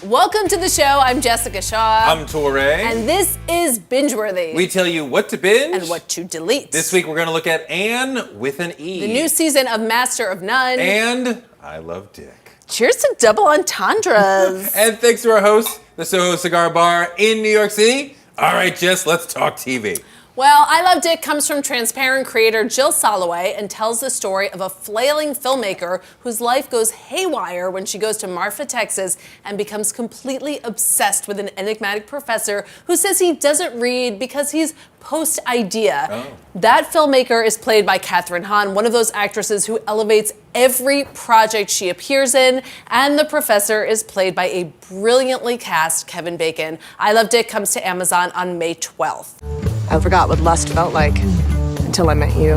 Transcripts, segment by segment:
Welcome to the show. I'm Jessica Shaw. I'm Touré. And this is BingeWorthy. We tell you what to binge and what to delete. This week we're going to look at Anne with an E. The new season of Master of None. And I Love Dick. Cheers to double entendres. And thanks to our host, the Soho Cigar Bar in New York City. All right, Jess, let's talk TV. Well, I Love Dick comes from Transparent creator Jill Soloway and tells the story of a flailing filmmaker whose life goes haywire when she goes to Marfa, Texas, and becomes completely obsessed with an enigmatic professor who says he doesn't read because he's post-idea. Oh. That filmmaker is played by Kathryn Hahn, one of those actresses who elevates every project she appears in, and the professor is played by a brilliantly cast Kevin Bacon. I Love Dick comes to Amazon on May 12th. I forgot what lust felt like until I met you.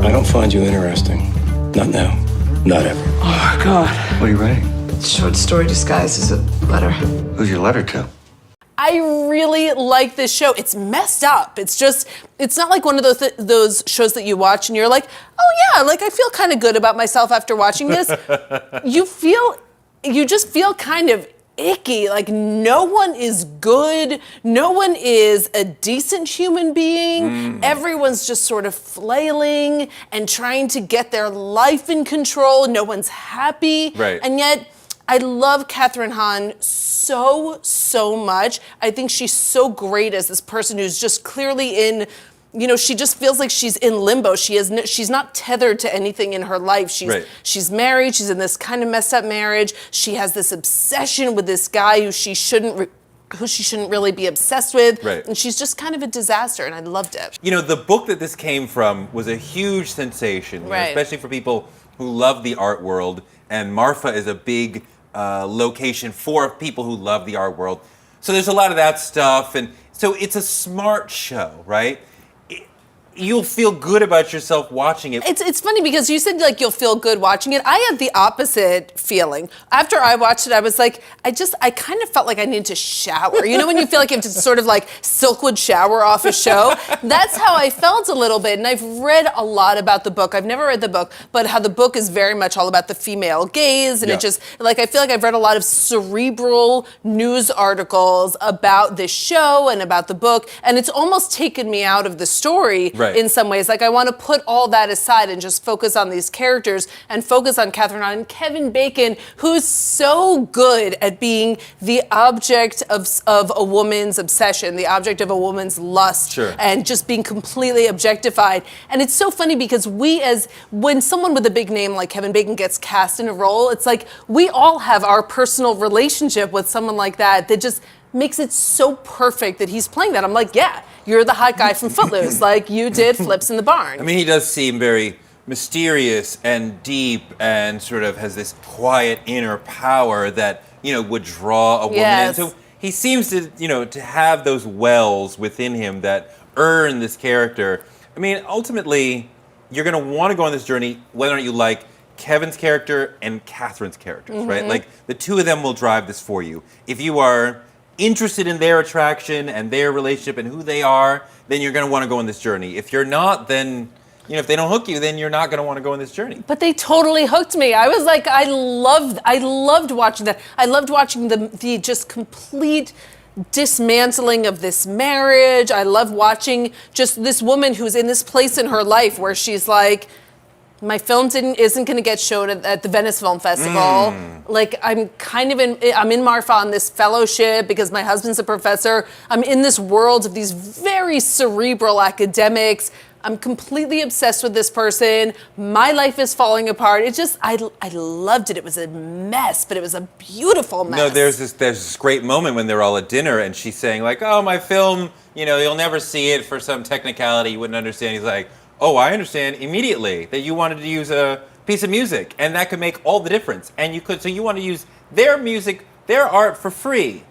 I don't find you interesting. Not now. Not ever. Oh, God. What are you writing? Short story disguised as a letter. Who's your letter to? I really like this show. It's messed up. It's not like one of those shows that you watch and you're like, oh yeah, like I feel kind of good about myself after watching this. You just feel kind of icky. Like no one is good. No one is a decent human being. Everyone's just sort of flailing and trying to get their life in control. No one's happy. Right. And yet, I love Kathryn Hahn so much. I think she's so great as this person who's just clearly in, she just feels like she's in limbo. She's not tethered to anything in her life. She's married. She's in this kind of messed up marriage. She has this obsession with this guy who she shouldn't really be obsessed with. Right. And she's just kind of a disaster, and I loved it. The book that this came from was a huge sensation, Right. Especially for people who love the art world. And Marfa is a big location for people who love the art world. So there's a lot of that stuff. And so it's a smart show, right? You'll feel good about yourself watching it. It's funny because you said like you'll feel good watching it. I had the opposite feeling. After I watched it, I was like, I kind of felt like I needed to shower. You know when you feel like you have to sort of like Silkwood shower off a show? That's how I felt a little bit. And I've read a lot about the book. I've never read the book, but how the book is very much all about the female gaze. And It just, like, I feel like I've read a lot of cerebral news articles about this show and about the book. And it's almost taken me out of the story. Right. In some ways. Like I want to put all that aside and just focus on these characters and focus on Kathryn Hahn and Kevin Bacon, who's so good at being the object of a woman's obsession, the object of a woman's lust, Sure. and just being completely objectified. And it's so funny because when someone with a big name like Kevin Bacon gets cast in a role, it's like we all have our personal relationship with someone like that just makes it so perfect that he's playing that. I'm like, yeah, you're the hot guy from Footloose, like you did Flips in the Barn. I mean, he does seem very mysterious and deep and sort of has this quiet inner power that, would draw a woman Yes. in. So he seems to, to have those wells within him that earn this character. I mean, ultimately, you're going to want to go on this journey whether or not you like Kevin's character and Kathryn's characters, right? Like, the two of them will drive this for you. If you are interested in their attraction and their relationship and who they are, then you're going to want to go on this journey. If you're not, then, if they don't hook you, then you're not going to want to go on this journey. But they totally hooked me. I was like, I loved watching that. I loved watching the just complete dismantling of this marriage. I love watching just this woman who's in this place in her life where she's like, my film isn't going to get showed at the Venice Film Festival. Like I'm in Marfa on this fellowship because my husband's a professor. I'm in this world of these very cerebral academics. I'm completely obsessed with this person. My life is falling apart. I loved it. It was a mess, but it was a beautiful mess. No, there's this great moment when they're all at dinner and she's saying like, oh, my film, you'll never see it for some technicality you wouldn't understand. He's like, oh, I understand immediately that you wanted to use a piece of music and that could make all the difference. And so you want to use their music, their art for free.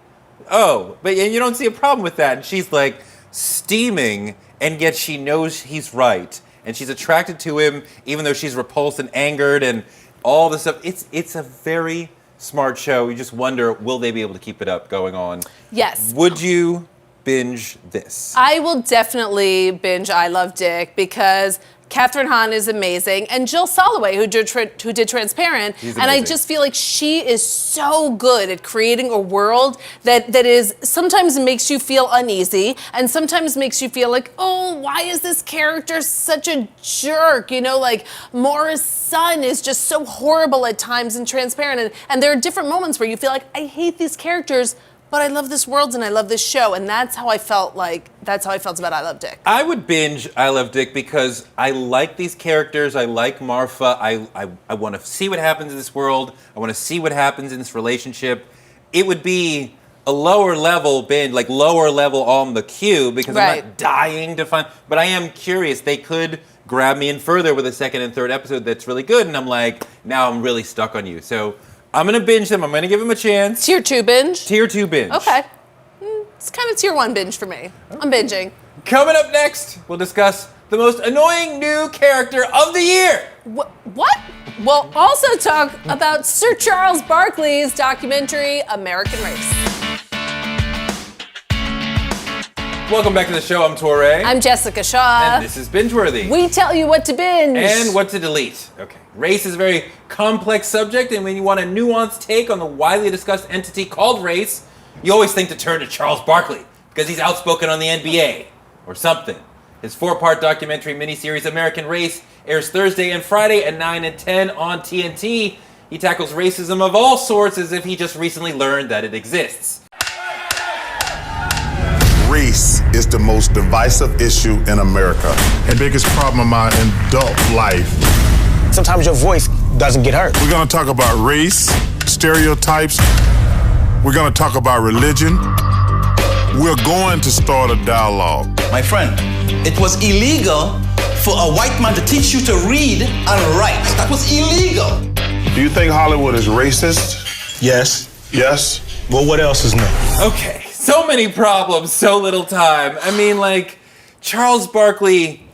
Oh, but you don't see a problem with that. And she's like steaming, and yet she knows he's right. And she's attracted to him, even though she's repulsed and angered and all this stuff. It's a very smart show. You just wonder, will they be able to keep it up going on? Yes. Would you binge this? I will definitely binge I Love Dick because Catherine Hahn is amazing, and Jill Soloway, who did Transparent, She's and I amazing. just feel like she is so good at creating a world that is sometimes makes you feel uneasy, and sometimes makes you feel like, oh, why is this character such a jerk? You know, like Maura's son is just so horrible at times in Transparent, and there are different moments where you feel like, I hate these characters, but I love this world and I love this show, and that's how I felt about I Love Dick. I would binge I Love Dick because I like these characters. I like Marfa. I want to see what happens in this world. I want to see what happens in this relationship. It would be a lower level binge, like lower level on the queue, because I'm not dying to find. But I am curious. They could grab me in further with a second and third episode that's really good, and I'm like, now I'm really stuck on you. So I'm gonna binge them. I'm gonna give them a chance. Tier 2 binge? Tier 2 binge. Okay. It's kind of tier 1 binge for me. I'm binging. Coming up next, we'll discuss the most annoying new character of the year. What? We'll also talk about Sir Charles Barkley's documentary, American Race. Welcome back to the show. I'm Touré. I'm Jessica Shaw. And this is BingeWorthy. We tell you what to binge. And what to delete. Okay. Race is a very complex subject, and when you want a nuanced take on the widely discussed entity called race, you always think to turn to Charles Barkley, because he's outspoken on the NBA, or something. His 4-part documentary miniseries, American Race, airs Thursday and Friday at 9 and 10 on TNT. He tackles racism of all sorts as if he just recently learned that it exists. Race is the most divisive issue in America. The biggest problem in my adult life. Sometimes your voice doesn't get heard. We're gonna talk about race, stereotypes. We're gonna talk about religion. We're going to start a dialogue. My friend, it was illegal for a white man to teach you to read and write. That was illegal. Do you think Hollywood is racist? Yes. Yes. Well, what else is new? Okay. So many problems, so little time. I mean, like, Charles Barkley,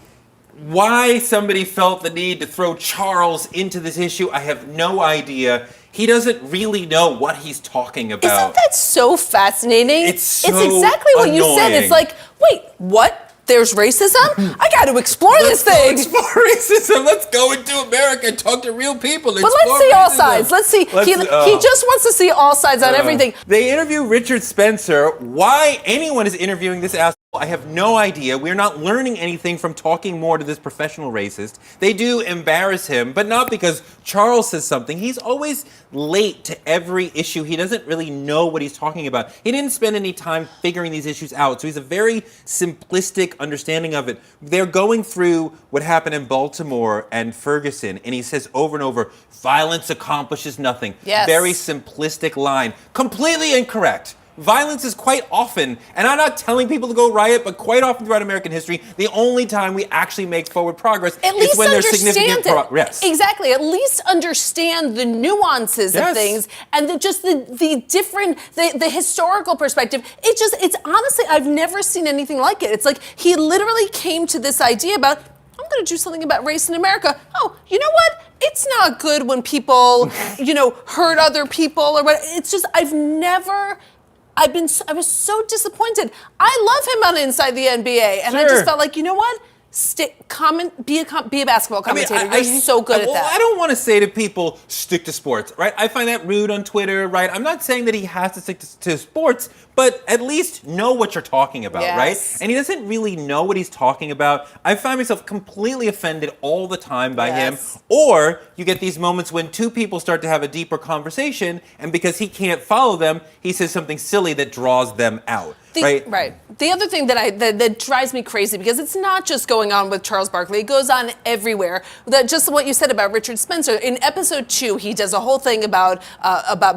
why somebody felt the need to throw Charles into this issue, I have no idea. He doesn't really know what he's talking about. Isn't that so fascinating? It's so exactly what you said. annoying. It's like, wait, what? There's racism? I got to explore this thing. Let's explore racism. Let's go into America and talk to real people. But let's see all sides. Let's see. He just wants to see all sides on everything. They interview Richard Spencer. Why anyone is interviewing this asshole, I have no idea. We're not learning anything from talking more to this professional racist. They do embarrass him, but not because Charles says something. He's always late to every issue. He doesn't really know what he's talking about. He didn't spend any time figuring these issues out, so he's a very simplistic understanding of it. They're going through what happened in Baltimore and Ferguson, and he says over and over, violence accomplishes nothing. Yes. Very simplistic line. Completely incorrect. Violence is quite often, and I'm not telling people to go riot, but quite often throughout American history, the only time we actually make forward progress is when there's significant progress. Exactly. At least understand the nuances of things and the different, the historical perspective. It's honestly, I've never seen anything like it. It's like he literally came to this idea about, I'm going to do something about race in America. Oh, you know what? It's not good when people, hurt other people or what. It's just, I was so disappointed. I love him on Inside the NBA, and I just felt like, you know what? Be a basketball commentator. You're so good at that. I don't want to say to people, stick to sports, right? I find that rude on Twitter, right? I'm not saying that he has to stick to sports, but at least know what you're talking about, right? And he doesn't really know what he's talking about. I find myself completely offended all the time by him. Or you get these moments when two people start to have a deeper conversation, and because he can't follow them, he says something silly that draws them out. Right. The other thing that drives me crazy, because it's not just going on with Charles Barkley, it goes on everywhere. That just what you said about Richard Spencer. In episode 2, he does a whole thing about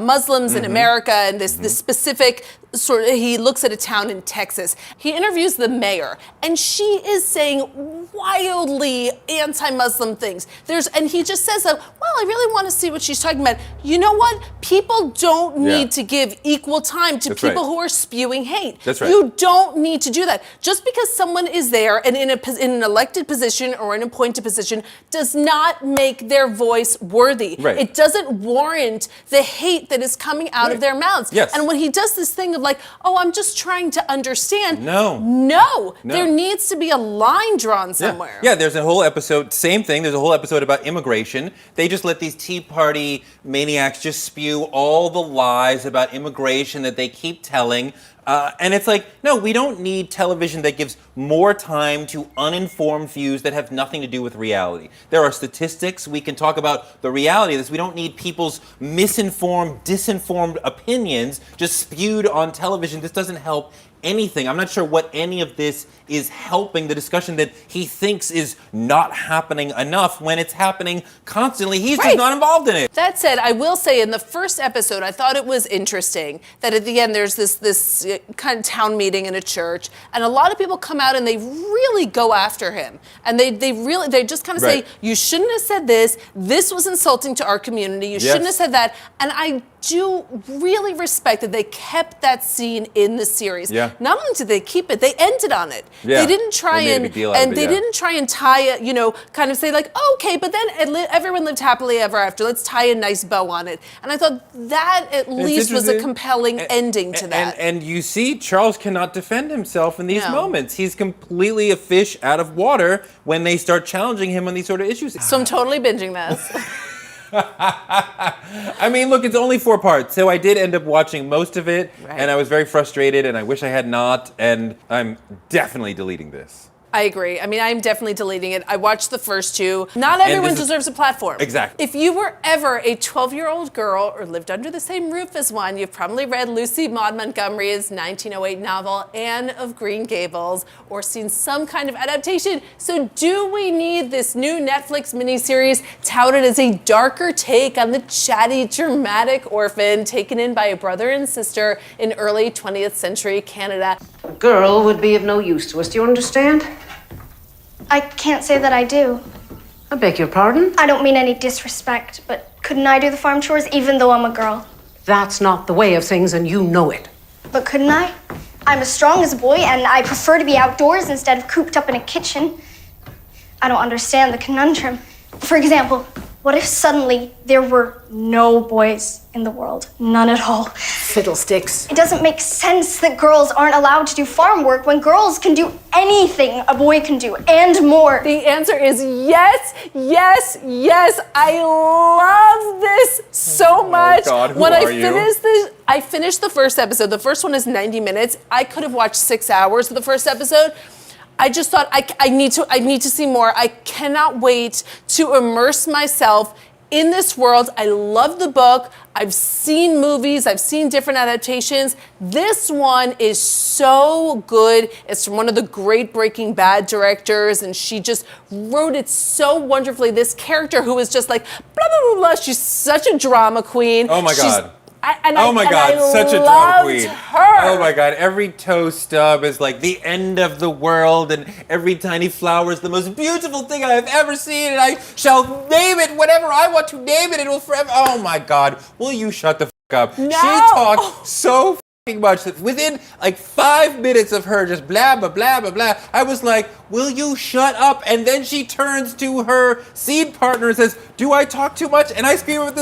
Muslims in America and this specific he looks at a town in Texas. He interviews the mayor, and she is saying wildly anti-Muslim things. And he just says that, well, I really want to see what she's talking about. You know what? People don't need to give equal time to people who are spewing hate. That's right. You don't need to do that. Just because someone is there and in an elected position or an appointed position does not make their voice worthy. Right. It doesn't warrant the hate that is coming out of their mouths. Yes. And when he does this thing of like, oh, I'm just trying to understand. No. There needs to be a line drawn somewhere. Yeah, there's a whole episode, same thing, there's a whole episode about immigration. They just let these Tea Party maniacs just spew all the lies about immigration that they keep telling. And it's like, no, we don't need television that gives more time to uninformed views that have nothing to do with reality. There are statistics. We can talk about the reality of this. We don't need people's misinformed, disinformed opinions just spewed on television. This doesn't help anything. I'm not sure what any of this is helping the discussion that he thinks is not happening enough when it's happening constantly. He's just not involved in it. That said, I will say in the first episode, I thought it was interesting that at the end there's this kind of town meeting in a church, and a lot of people come out and they really go after him. And they just kind of say, you shouldn't have said this. This was insulting to our community. You shouldn't have said that. And I do really respect that they kept that scene in the series. Not only did they keep it, they ended on it. They didn't try didn't try and tie it, kind of say like, oh, okay, but then everyone lived happily ever after. Let's tie a nice bow on it. And I thought that at least was a compelling ending to that. And you see, Charles cannot defend himself in these moments. He's completely a fish out of water when they start challenging him on these sort of issues. So I'm totally binging this. I mean, look, it's only 4 parts, so I did end up watching most of it, and I was very frustrated, and I wish I had not, and I'm definitely deleting this. I agree. I mean, I'm definitely deleting it. I watched the first 2. Not everyone deserves a platform. Exactly. If you were ever a 12-year-old girl or lived under the same roof as one, you've probably read Lucy Maud Montgomery's 1908 novel, Anne of Green Gables, or seen some kind of adaptation. So do we need this new Netflix miniseries touted as a darker take on the chatty, dramatic orphan taken in by a brother and sister in early 20th century Canada? A girl would be of no use to us, do you understand? I can't say that I do. I beg your pardon? I don't mean any disrespect, but couldn't I do the farm chores even though I'm a girl? That's not the way of things, and you know it. But couldn't I? I'm as strong as a boy, and I prefer to be outdoors instead of cooped up in a kitchen. I don't understand the conundrum. For example, what if suddenly there were no boys in the world? None at all. Fiddlesticks. It doesn't make sense that girls aren't allowed to do farm work when girls can do anything a boy can do and more. The answer is yes, yes, yes. I love this so much. God, who when are you? I finished the first episode. The first one is 90 minutes. I could have watched 6 hours of the first episode. I just thought I need to see more. I cannot wait to immerse myself in this world. I love the book. I've seen movies. I've seen different adaptations. This one is so good. It's from one of the great Breaking Bad directors, and she just wrote it so wonderfully. This character who is just like, blah, blah, blah, blah. She's such a drama queen. Oh, my God. Oh my God, such a drama queen. Oh my God, every toe stub is like the end of the world, and every tiny flower is the most beautiful thing I have ever seen, and I shall name it whatever I want to name it. It will forever. Oh my God, will you shut the up? No. She talked so much that within like 5 minutes of her just blah blah blah blah blah, I was like, will you shut up? And then she turns to her scene partner and says, do I talk too much? And I scream at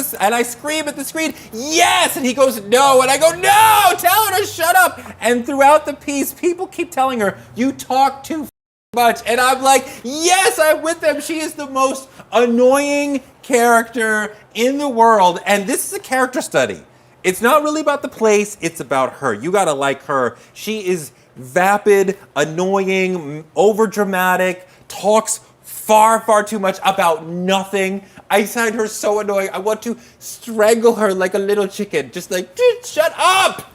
the screen, yes! And he goes, no, and I go, no! Tell her to shut up! And throughout the piece, people keep telling her, you talk too much. And I'm like, yes, I'm with them. She is the most annoying character in the world. And this is a character study. It's not really about the place, it's about her. You gotta like her. She is vapid, annoying, overdramatic, talks far, far too much about nothing. I find her so annoying. I want to strangle her like a little chicken. Just like, shut up!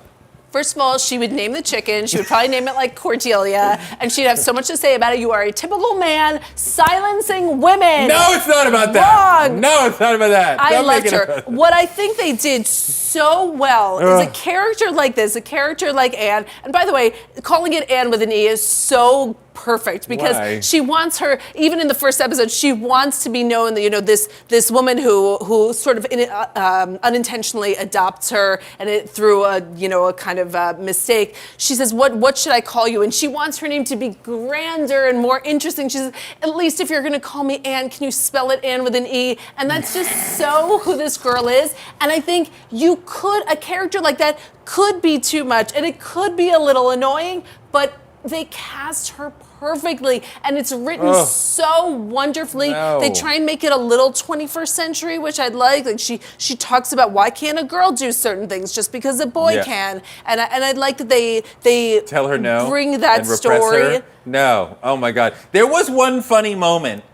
First of all, she would name the chicken. She would probably name it like Cordelia, and she'd have so much to say about it. You are a typical man silencing women. No, it's not about that. Wrong. No, it's not about that. I Don't loved make it her. about that. What I think they did so well is a character like this, a character like Anne. And by the way, calling it Anne with an E is so perfect because Why? she wants her, even in the first episode, she wants to be known that, this woman who sort of unintentionally adopts her and it through a kind of mistake. She says, what should I call you? And she wants her name to be grander and more interesting. She says, at least if you're going to call me Anne, can you spell it Anne with an E? And that's just so who this girl is. And I think a character like that could be too much and it could be a little annoying, but they cast her perfectly and it's written so wonderfully. No. They try and make it a little 21st century, which I'd like. Like she talks about why can't a girl do certain things just because a boy can. And I'd like that they tell her no, bring that and repress story. her. No. Oh my God. There was one funny moment,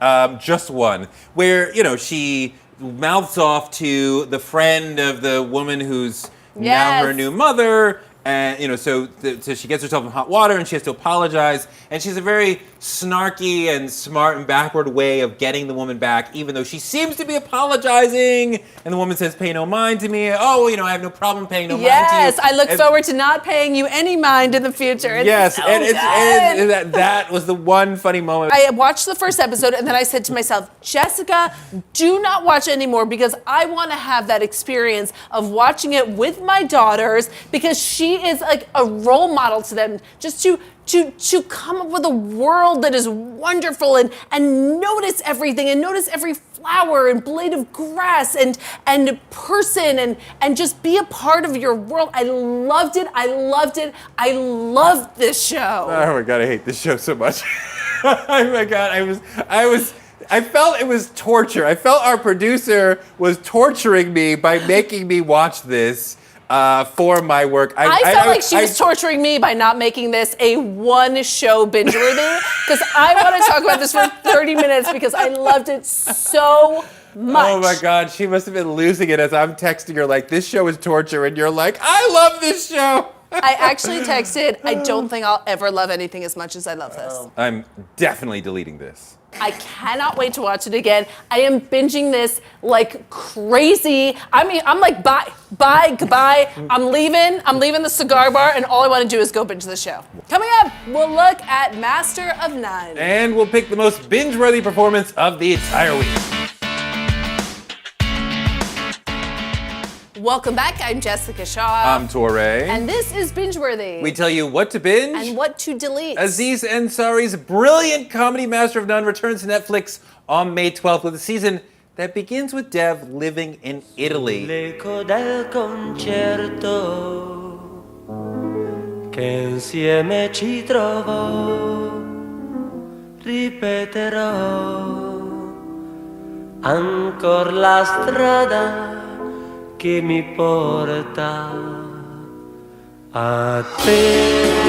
just one, where, she mouths off to the friend of the woman who's now her new mother. And, so she gets herself in hot water and she has to apologize. And she's a very snarky and smart and backward way of getting the woman back, even though she seems to be apologizing. And the woman says, pay no mind to me. Oh, I have no problem paying no mind to you. Yes, I look forward to not paying you any mind in the future. It's so good. That was the one funny moment. I watched the first episode and then I said to myself, Jessica, do not watch anymore because I want to have that experience of watching it with my daughters because she is like a role model to them just to come up with a world that is wonderful and notice everything and notice every flower and blade of grass and person and just be a part of your world. I loved it. I loved this show. Oh my God, I hate this show so much. Oh my God, I felt it was torture. I felt our producer was torturing me by making me watch this. For my work. I felt like she was torturing me by not making this a one-show binge-worthy because I want to talk about this for 30 minutes because I loved it so much. Oh my God, she must have been losing it as I'm texting her like, this show is torture, and you're like, I love this show. I actually texted, I don't think I'll ever love anything as much as I love this. I'm definitely deleting this. I cannot wait to watch it again. I am binging this like crazy. I mean, I'm like, bye, goodbye. I'm leaving the cigar bar, and all I want to do is go binge the show. Coming up, we'll look at Master of None. And we'll pick the most binge-worthy performance of the entire week. Welcome back. I'm Jessica Shaw. I'm Touré. And this is BingeWorthy. We tell you what to binge and what to delete. Aziz Ansari's brilliant comedy Master of None returns to Netflix on May 12th with a season that begins with Dev living in Italy. L'eco del concerto che insieme ci trovò, ripeterò ancora la strada che mi porta a te.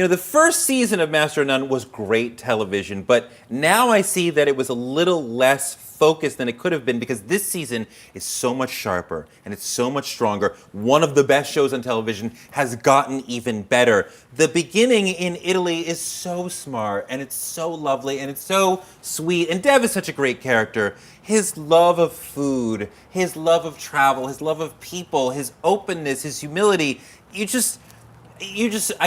The first season of Master of None was great television, but now I see that it was a little less focused than it could have been because this season is so much sharper and it's so much stronger. One of the best shows on television has gotten even better. The beginning in Italy is so smart and it's so lovely and it's so sweet. And Dev is such a great character. His love of food, his love of travel, his love of people, his openness, his humility, I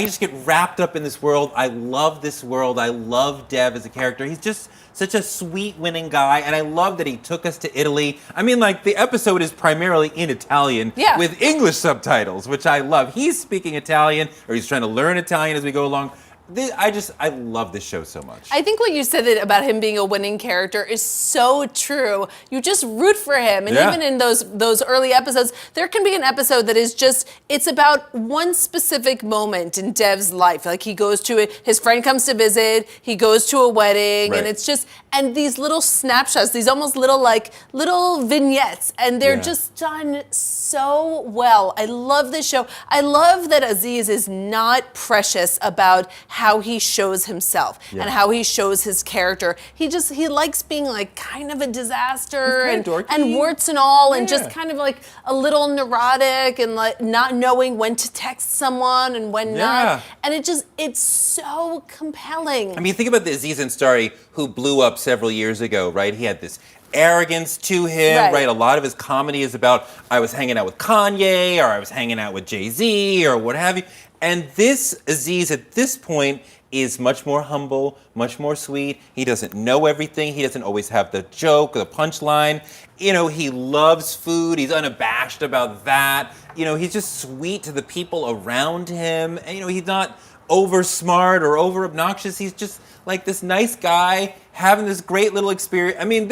just get wrapped up in this world. I love this world. I love Dev as a character. He's just such a sweet, winning guy, and I love that he took us to Italy. I mean, like, the episode is primarily in Italian with English subtitles, which I love. He's speaking Italian, or he's trying to learn Italian as we go along. I love this show so much. I think what you said about him being a winning character is so true. You just root for him. And even in those early episodes, there can be an episode that is just, it's about one specific moment in Dev's life. Like he goes to his friend comes to visit, he goes to a wedding, and it's just, and these little snapshots, these almost little vignettes, and they're just done so well. I love this show. I love that Aziz is not precious about how he shows himself and how he shows his character. He likes being like kind of a disaster and warts and all and just kind of like a little neurotic and like not knowing when to text someone and when not. And it's so compelling. I mean, think about the Aziz Ansari who blew up several years ago, right? He had this arrogance to him, right? A lot of his comedy is about, I was hanging out with Kanye, or I was hanging out with Jay-Z, or what have you. And this Aziz, at this point, is much more humble, much more sweet. He doesn't know everything. He doesn't always have the joke, the punchline. You know, he loves food. He's unabashed about that. You know, he's just sweet to the people around him. And, you know, he's not over smart or over obnoxious. He's just like this nice guy having this great little experience. I mean,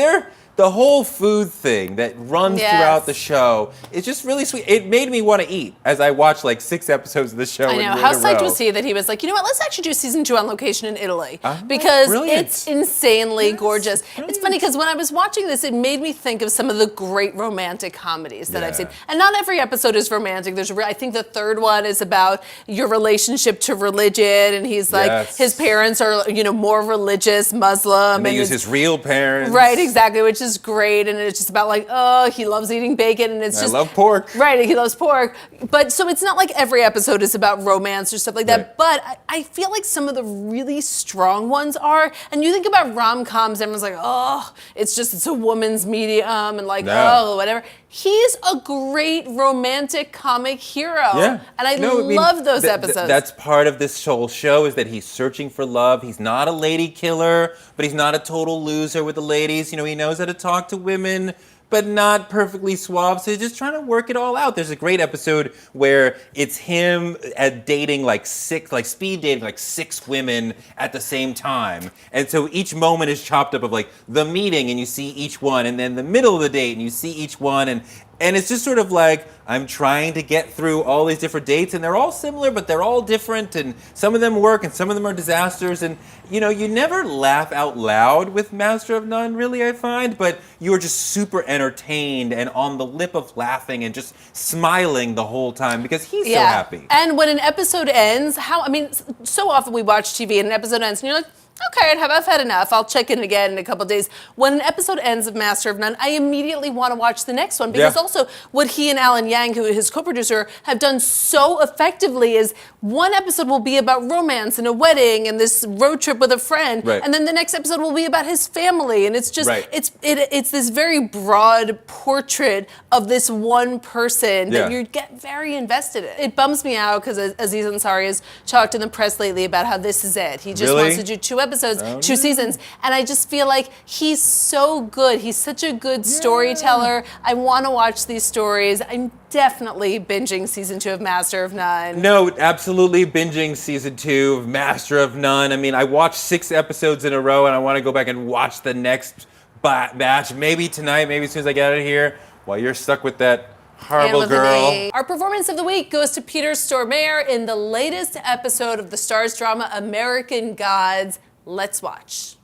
the whole food thing that runs throughout the show is just really sweet. It made me want to eat as I watched like 6 episodes of the show. I know. How psyched was he that he was like, you know what, let's actually do season 2 on location in Italy. Because it's insanely gorgeous. Brilliant. It's funny because when I was watching this, it made me think of some of the great romantic comedies that I've seen. And not every episode is romantic. I think the third one is about your relationship to religion. And he's like, his parents are, you know, more religious, Muslim. And they use his real parents. Right, exactly, which is great, and it's just about like, oh, he loves eating bacon, and it's just I love pork. Right, he loves pork. But so it's not like every episode is about romance or stuff like that. But I feel like some of the really strong ones are. And you think about rom-coms, everyone's like, oh, it's a woman's medium, and like, oh, whatever. He's a great romantic comic hero. Yeah. And I love those episodes. That's part of this whole show, is that he's searching for love. He's not a lady killer, but he's not a total loser with the ladies. You know, he knows how to talk to women, but not perfectly suave. So he's just trying to work it all out. There's a great episode where it's him dating speed dating like 6 women at the same time. And so each moment is chopped up of like the meeting, and you see each one, and then the middle of the date, and you see each one, and it's just sort of like, I'm trying to get through all these different dates, and they're all similar, but they're all different, and some of them work, and some of them are disasters, and, you know, you never laugh out loud with Master of None, really, I find, but you are just super entertained and on the lip of laughing and just smiling the whole time because he's so happy. And when an episode ends, so often we watch TV and an episode ends, and you're like, okay, I've had enough. I'll check in again in a couple of days. When an episode ends of Master of None, I immediately want to watch the next one because also what he and Alan Yang, who is his co-producer, have done so effectively is one episode will be about romance and a wedding and this road trip with a friend, and then the next episode will be about his family, and it's just it's this very broad portrait of this one person that you get very invested in. It bums me out because Aziz Ansari has talked in the press lately about how this is it. He just wants to do 2 episodes, 2 seasons, and I just feel like he's so good. He's such a good storyteller. I want to watch these stories. I'm definitely binging season 2 of Master of None. No, absolutely binging season 2 of Master of None. I mean, I watched 6 episodes in a row, and I want to go back and watch the next batch. Maybe tonight, maybe as soon as I get out of here, while you're stuck with that horrible girl. Our performance of the week goes to Peter Stormare in the latest episode of the Starz drama American Gods. Let's watch.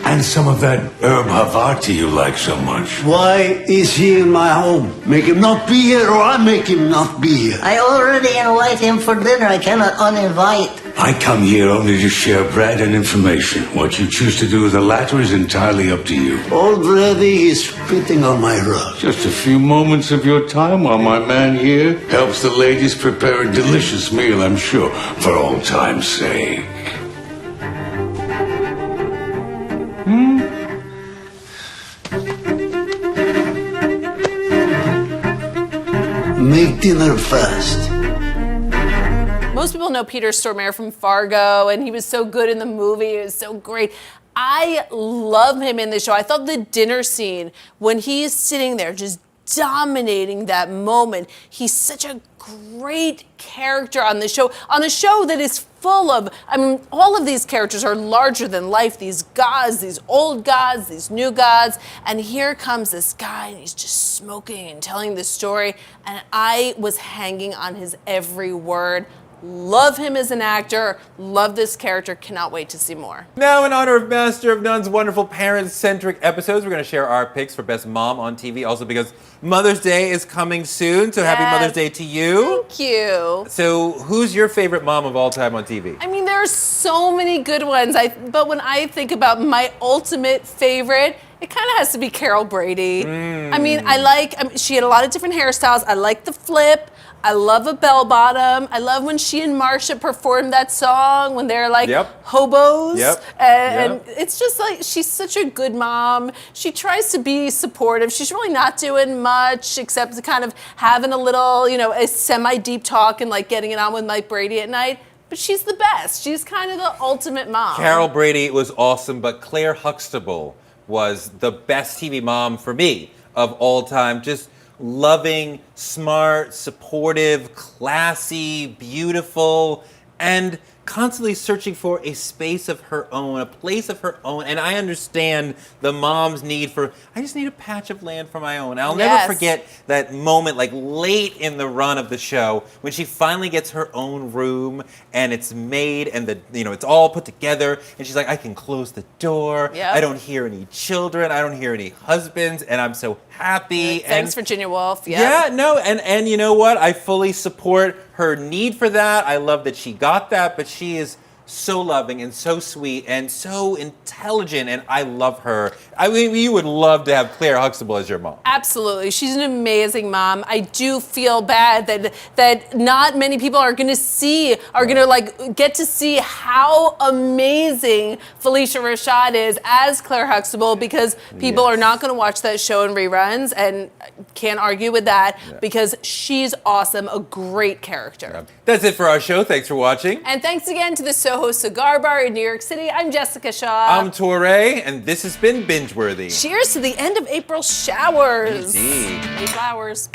And some of that herb Havarti you like so much. Why is he in my home? Make him not be here, or I make him not be here. I already invite him for dinner. I cannot uninvite. I come here only to share bread and information. What you choose to do with the latter is entirely up to you. Already he's spitting on my rug. Just a few moments of your time while my man here helps the ladies prepare a delicious meal, I'm sure, for old time's sake. Make dinner fast. Most people know Peter Stormare from Fargo, and he was so good in the movie. It was so great. I love him in the show. I thought the dinner scene, when he's sitting there just dominating that moment, he's such a great character on the show. On a show that is full of, all of these characters are larger than life. These gods, these old gods, these new gods. And here comes this guy, and he's just smoking and telling this story. And I was hanging on his every word. Love him as an actor. Love this character. Cannot wait to see more. Now, in honor of Master of None's wonderful parent-centric episodes, we're going to share our picks for Best Mom on TV. Also because Mother's Day is coming soon, so happy Mother's Day to you. Thank you. So who's your favorite mom of all time on TV? I mean, there are so many good ones. But when I think about my ultimate favorite, It kind of has to be Carol Brady. I mean, she had a lot of different hairstyles. I like the flip. I love a bell bottom. I love when she and Marsha performed that song when they're like hobos. And it's just like, she's such a good mom. She tries to be supportive. She's really not doing much except kind of having a little, a semi-deep talk and like getting it on with Mike Brady at night. But she's the best. She's kind of the ultimate mom. Carol Brady was awesome, but Claire Huxtable was the best TV mom for me of all time. Just loving, smart, supportive, classy, beautiful, and constantly searching for a space of her own, a place of her own. And I understand the mom's need for, I just need a patch of land for my own. I'll never forget that moment, like late in the run of the show, when she finally gets her own room and it's made and it's all put together. And she's like, I can close the door. I don't hear any children. I don't hear any husbands. And I'm so happy. Thanks, Virginia Woolf. And you know what? I fully support her need for that. I love that she got that, but she is so loving and so sweet and so intelligent, and I love her. I mean, you would love to have Claire Huxtable as your mom. Absolutely. She's an amazing mom. I do feel bad that not many people are going to get to see how amazing Felicia Rashad is as Claire Huxtable, because people are not going to watch that show in reruns, and can't argue with that because she's awesome, a great character. That's it for our show. Thanks for watching. And thanks again to the Soho Cigar Bar in New York City. I'm Jessica Shaw. I'm Touré, and this has been BingeWorthy. Cheers to the end of April showers. Indeed. May flowers.